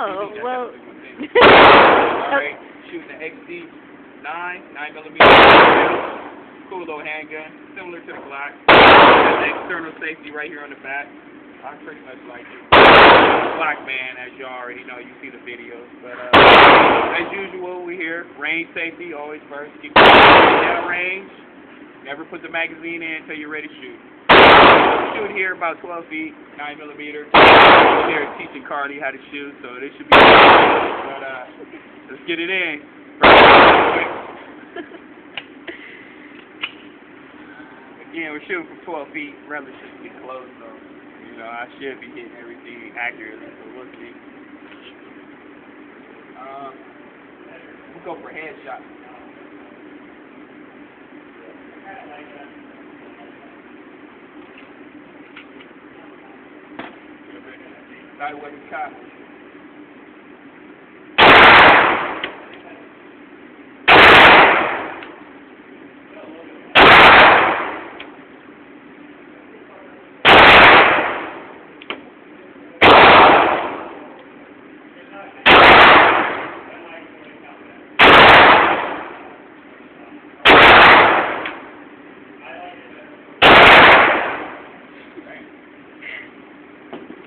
Oh, well. Alright, shooting the xd-9, 9mm. Cool little handgun, similar to the Glock. Has the external safety right here on the back. I pretty much like it. Glock man, as you already know, you see the videos. But as usual, we here. Range safety, always first. Keep down range. Never put the magazine in until you're ready to shoot. Shoot here about 12 feet, 9mm. Here teaching Carly how to shoot, so this should be good. But let's get it in. Again, we're shooting from 12 feet, relatively close, so you know I should be hitting everything accurately. So we'll see. We'll go for headshot. Started with the cop.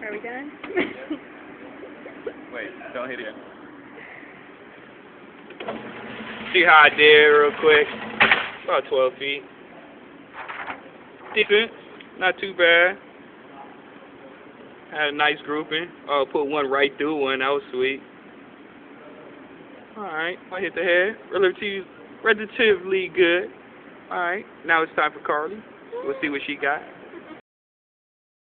Are we done? Wait, don't hit it. See how I did real quick. About 12 feet. Decent. Not too bad. Had a nice grouping. Oh, put one right through one. That was sweet. Alright, I hit the head. Relatively good. Alright, now it's time for Carly. We'll see what she got.